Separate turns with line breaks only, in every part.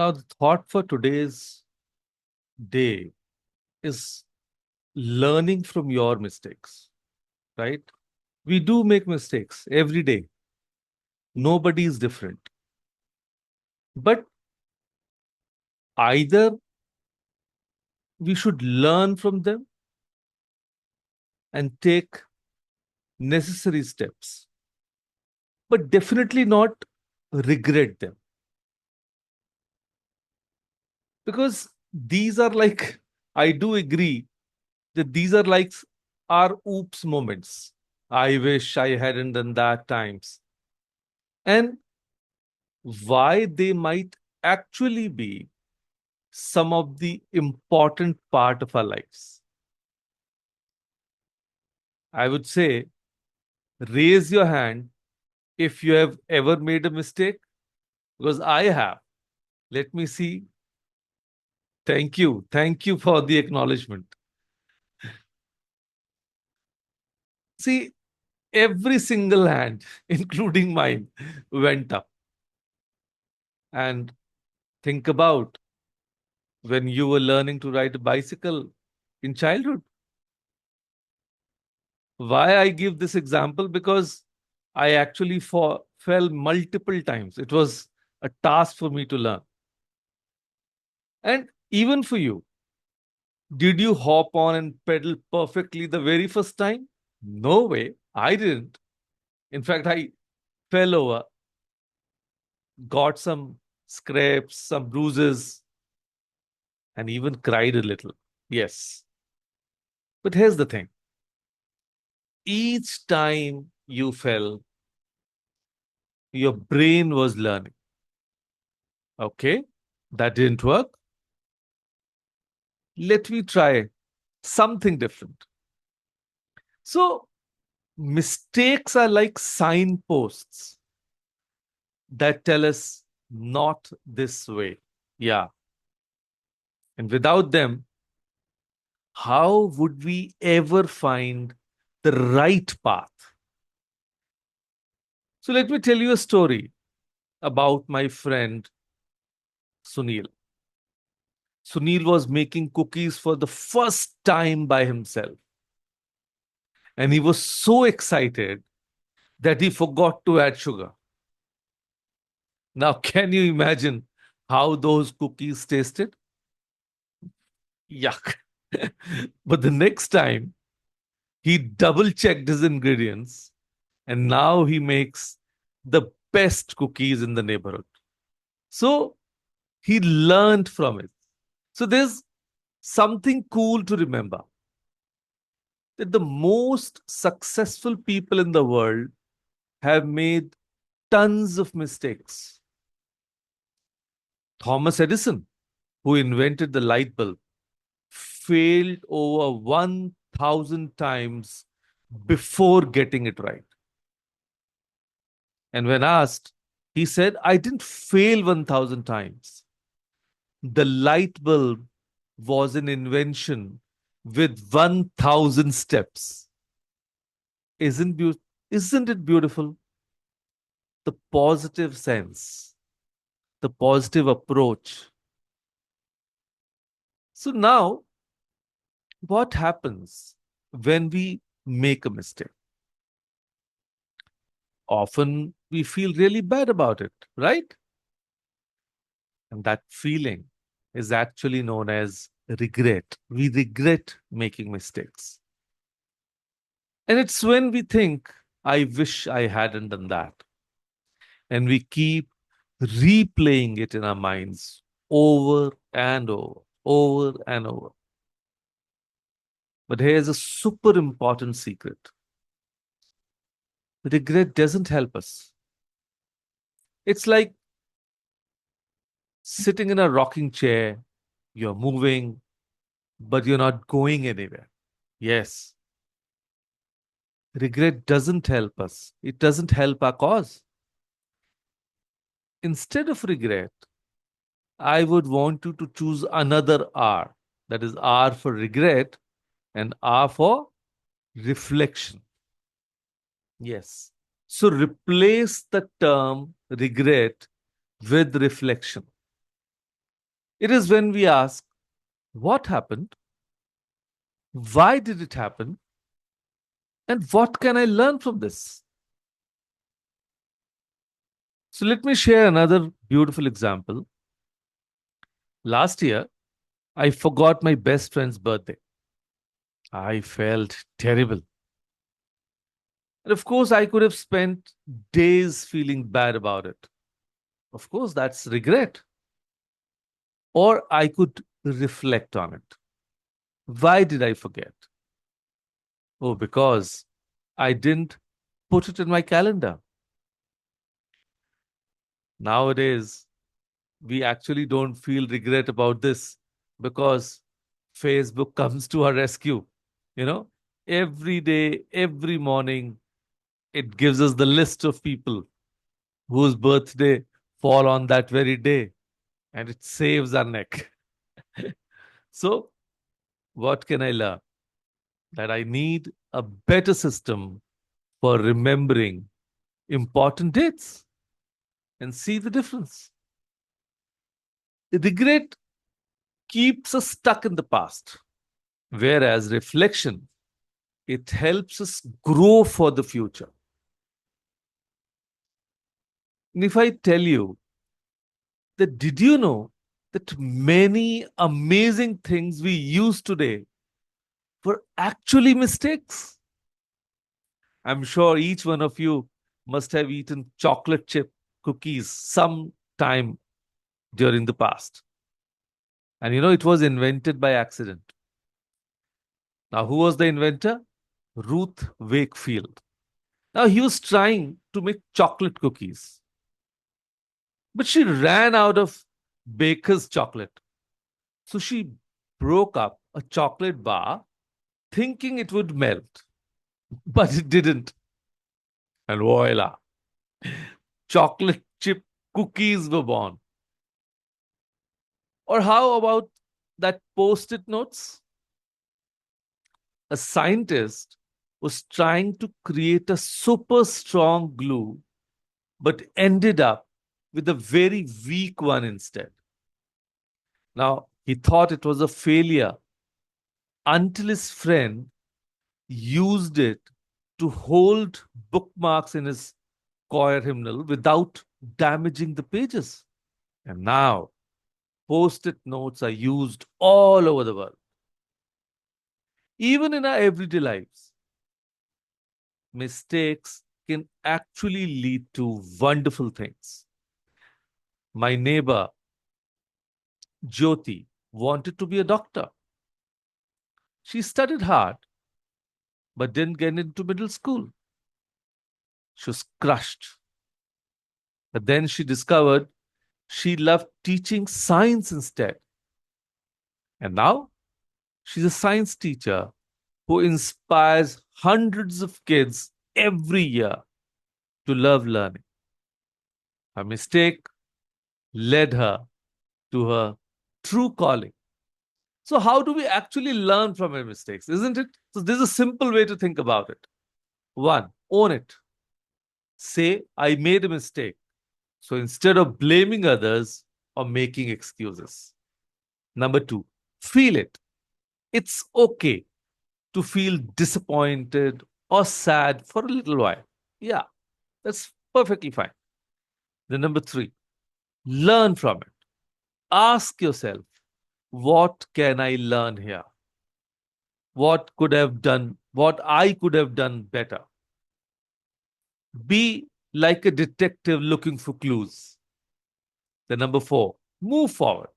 Now, the thought for today's day is learning from your mistakes, right? We do make mistakes every day. Nobody is different. But either we should learn from them and take necessary steps, but definitely not regret them. Because these are like, I do agree that these are like our oops moments. I wish I hadn't done that times. And why they might actually be some of the important part of our lives. I would say, raise your hand if you have ever made a mistake, because I have. Let me see. Thank you. Thank you for the acknowledgement. See, every single hand, including mine, went up. And think about when you were learning to ride a bicycle in childhood. Why I give this example? Because I actually fell multiple times. It was a task for me to learn. And even for you, did you hop on and pedal perfectly the very first time? No way. I didn't. In fact, I fell over, got some scrapes, some bruises, and even cried a little. Yes. But here's the thing, each time you fell, your brain was learning. Okay, that didn't work. Let me try something different. So, mistakes are like signposts that tell us not this way. Yeah. And without them, how would we ever find the right path? So, let me tell you a story about my friend Sunil. Sunil was making cookies for the first time by himself. And he was so excited that he forgot to add sugar. Now, can you imagine how those cookies tasted? Yuck. But the next time, he double checked his ingredients and now he makes the best cookies in the neighborhood. So he learned from it. So there's something cool to remember, that the most successful people in the world have made tons of mistakes. Thomas Edison, who invented the light bulb, failed over 1,000 times before getting it right. And when asked, he said, I didn't fail 1,000 times. The light bulb was an invention with 1,000 steps. Isn't it beautiful? The positive sense, the positive approach. So now, what happens when we make a mistake? Often we feel really bad about it, right? And that feeling is actually known as regret. We regret making mistakes. And it's when we think, I wish I hadn't done that. And we keep replaying it in our minds over and over, over and over. But here's a super important secret: regret doesn't help us. It's like sitting in a rocking chair, you're moving, but you're not going anywhere. Yes, regret doesn't help us, it doesn't help our cause. Instead of regret, I would want you to choose another R. That is R for regret and R for reflection. Yes. So replace the term regret with reflection. It is when we ask, what happened? Why did it happen? And what can I learn from this? So let me share another beautiful example. Last year, I forgot my best friend's birthday. I felt terrible. And of course, I could have spent days feeling bad about it. Of course, that's regret. Or I could reflect on it. Why did I forget? Oh, because I didn't put it in my calendar. Nowadays, we actually don't feel regret about this because Facebook comes to our rescue. You know, every day, every morning, it gives us the list of people whose birthday fall on that very day, and it saves our neck. So, what can I learn? That I need a better system for remembering important dates and see the difference. Regret keeps us stuck in the past, whereas reflection, it helps us grow for the future. And if I tell you that, did you know that many amazing things we use today were actually mistakes? I'm sure each one of you must have eaten chocolate chip cookies some time during the past. And you know, it was invented by accident. Now, who was the inventor? Ruth Wakefield. Now, he was trying to make chocolate cookies, but she ran out of baker's chocolate. So she broke up a chocolate bar thinking it would melt, but it didn't. And voila, chocolate chip cookies were born. Or how about that post it notes? A scientist was trying to create a super strong glue, but ended up with a very weak one instead. Now, he thought it was a failure until his friend used it to hold bookmarks in his choir hymnal without damaging the pages. And now, post it notes are used all over the world, even in our everyday lives. Mistakes can actually lead to wonderful things. My neighbor, Jyoti, wanted to be a doctor. She studied hard, but didn't get into middle school. She was crushed. But then she discovered she loved teaching science instead. And now she's a science teacher who inspires hundreds of kids every year to love learning. Her mistake led her to her true calling. So, how do we actually learn from our mistakes? Isn't it? So, there's a simple way to think about it. One, own it. Say, I made a mistake. So, instead of blaming others or making excuses. Number two, feel it. It's okay to feel disappointed or sad for a little while. Yeah, that's perfectly fine. Then, number three, learn from it. Ask yourself, what can I learn here? What I could have done better? Be like a detective looking for clues. Then, number four, move forward.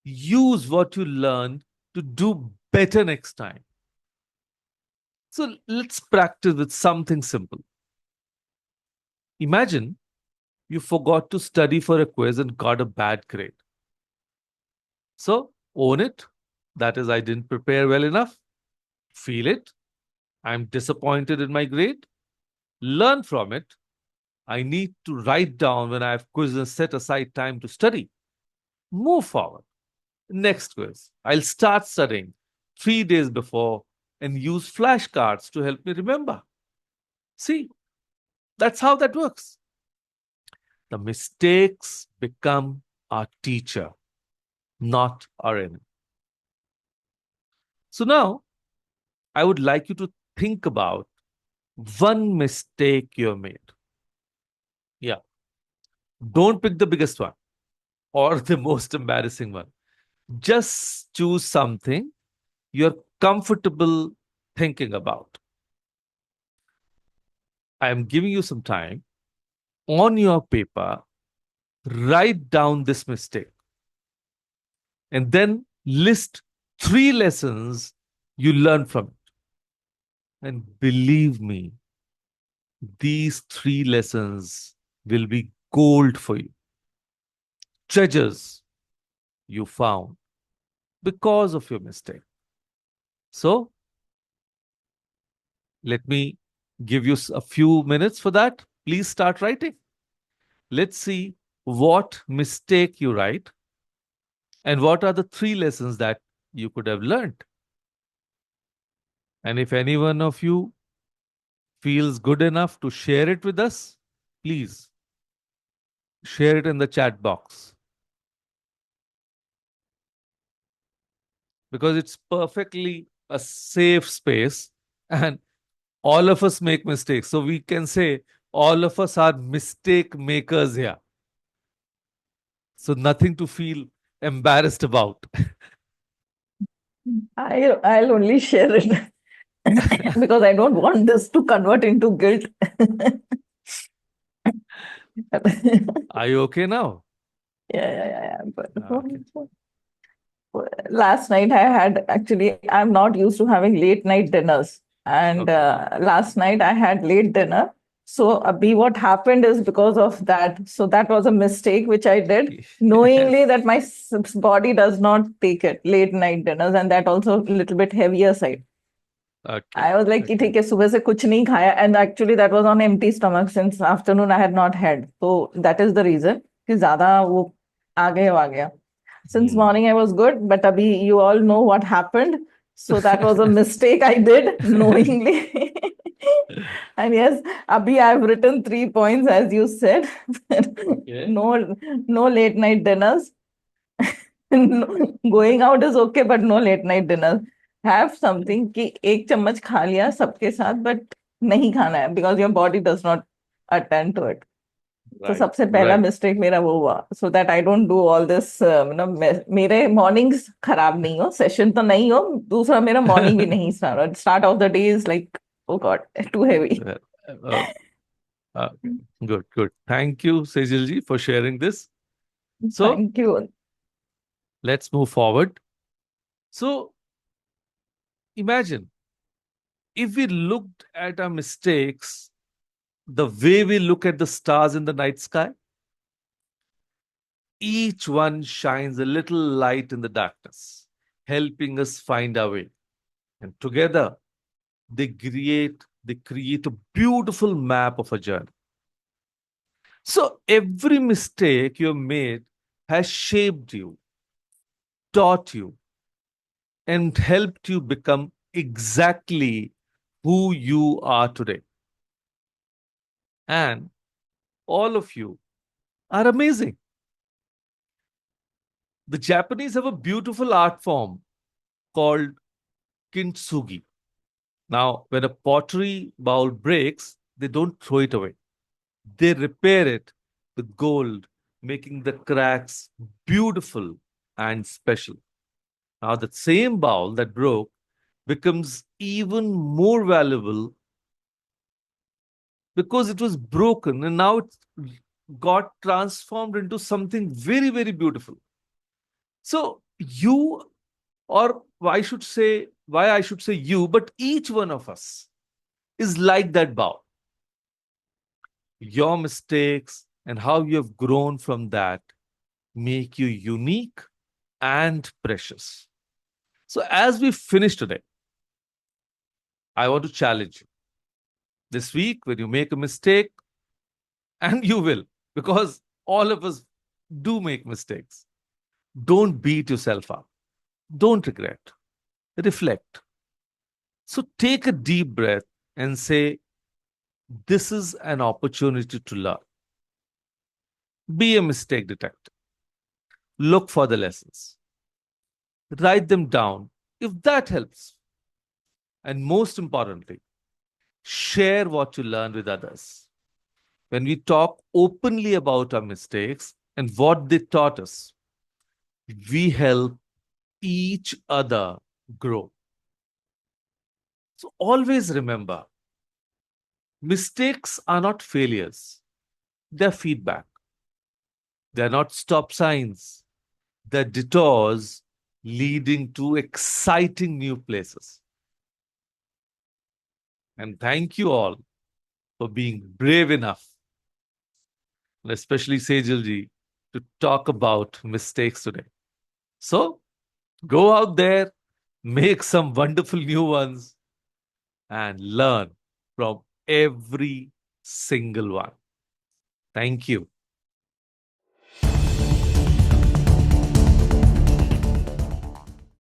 Use what you learned to do better next time. So, let's practice with something simple. Imagine you forgot to study for a quiz and got a bad grade. So own it. That is, I didn't prepare well enough. Feel it. I'm disappointed in my grade. Learn from it. I need to write down when I have quiz and set aside time to study. Move forward. Next quiz. I'll start studying 3 days before and use flashcards to help me remember. See, that's how that works. The mistakes become our teacher. not our enemy. So now I would like you to think about one mistake you have made. Yeah. Don't pick the biggest one or the most embarrassing one. Just choose something you're comfortable thinking about. I am giving you some time. On your paper, write down this mistake and then list 3 lessons you learned from it. And believe me, these 3 lessons will be gold for you, treasures you found because of your mistake. So, let me give you a few minutes for that. Please start writing. Let's see what mistake you write and what are the 3 lessons that you could have learned. And if any one of you feels good enough to share it with us, please share it in the chat box because it's perfectly a safe space and all of us make mistakes. So we can say all of us are mistake makers here. So nothing to feel embarrassed about.
I'll only share it because I don't want this to convert into guilt.
Are you okay now?
Yeah.
Okay.
Last night I had actually, I'm not used to having late night dinners. And
Okay.
last night I had late dinner. So, Abhi, what happened is because of that. So, that was a mistake which I did, knowingly
Yes.
that my body does not take it, late night dinners, and that also a little bit heavier side.
Okay.
I was like, कि
Okay.
ठीक है सुबह से कुछ नहीं खाया, and actually that was on empty stomach since afternoon I had not had. So that is the reason कि ज़्यादा वो आ गया. Since
Hmm.
morning I was good, but abhi you all know what happened. So that was a mistake I did knowingly. And yes, abhi I've written 3 points as you said.
Okay.
No, no late night dinners. Going out is okay, but no late night dinner. Have something कि एक चम्मच खा लिया सबके साथ, but नहीं खाना है because your body does not attend to it. तो
Right.
सबसे पहला
Right.
मिस्टेक मेरा वो हुआ, so that I don't do all this, मेरे मॉर्निंग्स खराब नहीं हो, सेशन तो नहीं हो, दूसरा मेरा मॉर्निंग भी नहीं start of the day is like oh God too heavy.
Well, okay. Good. Good. Thank you, Sejal ji, for sharing this. So
thank you.
let's move forward. So imagine if we looked at our mistakes the way we look at the stars in the night sky, each one shines a little light in the darkness, helping us find our way. And together, they create a beautiful map of a journey. So every mistake you have made has shaped you, taught you, and helped you become exactly who you are today. And all of you are amazing. The Japanese have a beautiful art form called kintsugi. Now, when a pottery bowl breaks, they don't throw it away. They repair it with gold, making the cracks beautiful and special. Now, that same bowl that broke becomes even more valuable because it was broken and now it got transformed into something very, very beautiful. So, you, or why I should say you, but each one of us is like that bowl. Your mistakes and how you have grown from that make you unique and precious. So, as we finish today, I want to challenge you this week when you make a mistake, and you will, because all of us do make mistakes. Don't beat yourself up. Don't regret. Reflect. So, take a deep breath and say, this is an opportunity to learn. Be a mistake detector. Look for the lessons. Write them down if that helps. And most importantly, share what you learn with others. When we talk openly about our mistakes and what they taught us, we help each other grow. So always remember, mistakes are not failures, they're feedback. They're not stop signs, they're detours leading to exciting new places. And thank you all for being brave enough, and especially Sejal to talk about mistakes today. So go out there, make some wonderful new ones, and learn from every single one. Thank you.